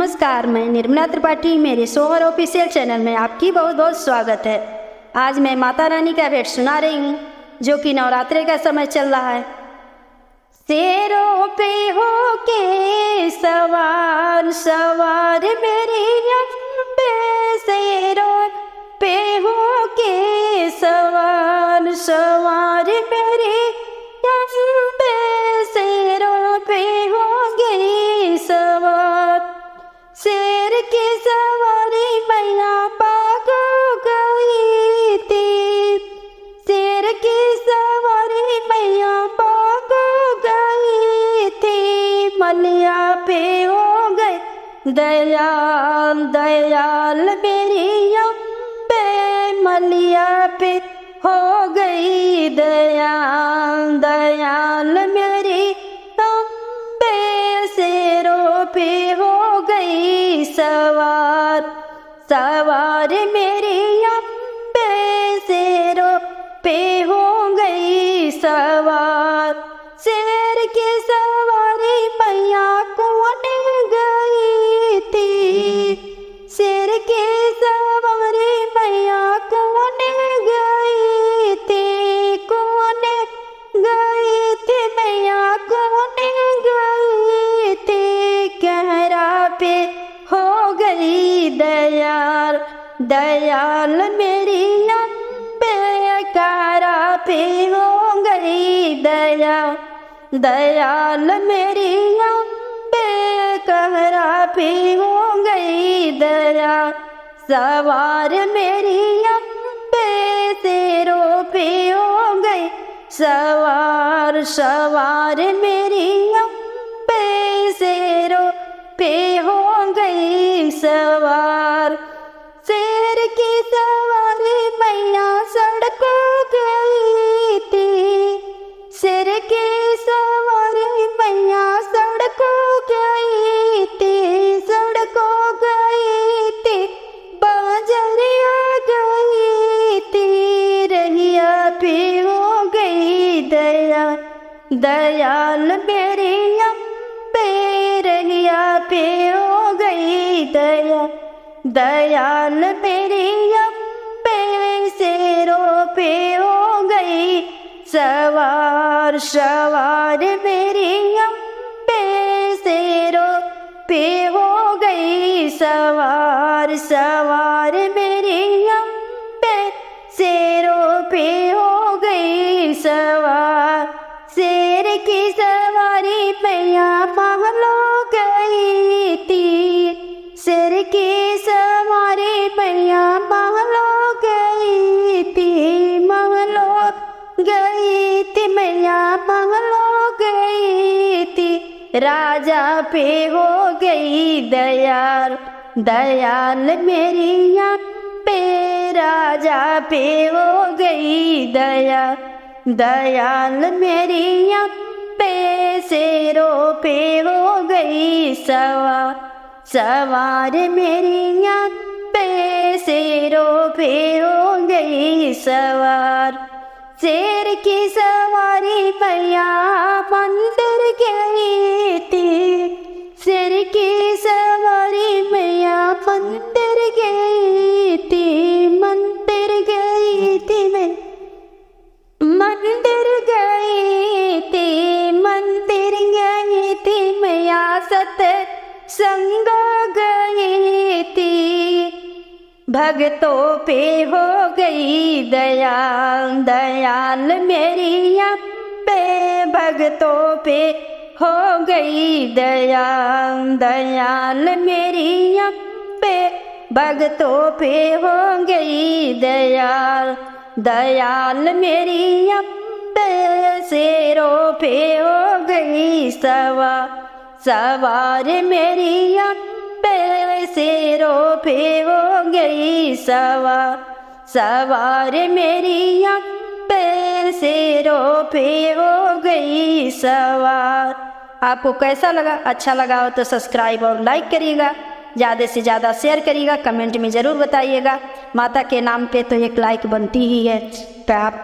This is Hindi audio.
नमस्कार, मैं निर्मला त्रिपाठी। मेरे सोहर ऑफिशियल चैनल में आपकी बहुत बहुत स्वागत है। आज मैं माता रानी का भेंट सुना रही हूँ, जो कि नवरात्रे का समय चल रहा है। शेरों पे हो के सवार सवार मेरी अम्बे, शेरों पे हो के सवार सवार मेरी अम्बे, शेरों पे हो गई सवार। शेर की सवारी मैया पाग गई थी, शेर की सवारी मैया पाग गई थी। मलिया पे हो गए दयाल दयाल मेरी अम्बे, मलिया पे हो गई दयाल दयाल मेरी अम्बे, शेरों पे हो गई सवार सवार मेरी अम्बे, शेरों पे हो गई सवार। शेर की सवारी मैया कौन गई थी, शेर की सवारी मैया कौन गई थी, कौन गई थी मैया कौन गई थी। कहरा पे हो गई दयाल दयाल मेरी अम्बे, कहरा पे हो गई दयाल दयाल मेरी अम्बे, कहरा पे हो गई दयाल सवार मेरी अम्बे, शेरों पे हो गई सवार सवार मेरी अम्बे, शेरों पे हो गई सवार। शेर की सवारी मैया सड़कों गई थी, शेर की सवारी मैया सड़कों गई थी, सड़कों गई थी, बाजरिया गई थी। रहिया पे हो गई दयाल दयाल मेरी अम्बे, रहिया पे हो गई दयाल दयाल मेरी अम्बे, शेरों पे हो गई सवार सवार मेरी अम्बे, शेरों पे हो गई सवार सवार मेरी अम्बे, शेरों पे हो गई सवार। शेर की सवारी मैया महलों गई थी, शेर की सवारी मैया महलों गई थी, महलों गई थी मैया महलों गई थी। राजा पे हो गई दयाल दयाल मेरी अम्बे, राजा पे हो गई दयाल दयाल मेरी अम्बे, शेरों पे हो गई सवार सवार मेरी अम्बे, शेरों पे हो गई सवार। शेर की सवारी मैया मंदिर गई थी, शेर की सवारी मैया मंदिर गई थी, मंदिर गई थी मैं मंदिर गई थी, मंदिर गई थी मैया सत्संग गई थी। भक्तों पे हो गई दयाल दयाल मेरी अम्बे, भक्तों पे हो गई दयाल दयाल मेरी अम्बे, भक्तों पे हो गई दयाल दयाल मेरी अम्बे, शेरों पे हो गई सवार सवार मेरी अम्बे, शेरों पे हो गई सवार सवार मेरी अम्बे, शेरों पे हो गई सवार। आपको कैसा लगा? अच्छा लगा हो तो सब्सक्राइब और लाइक करिएगा, ज़्यादा से ज़्यादा शेयर करिएगा, कमेंट में ज़रूर बताइएगा। माता के नाम पे तो एक लाइक बनती ही है। तो आप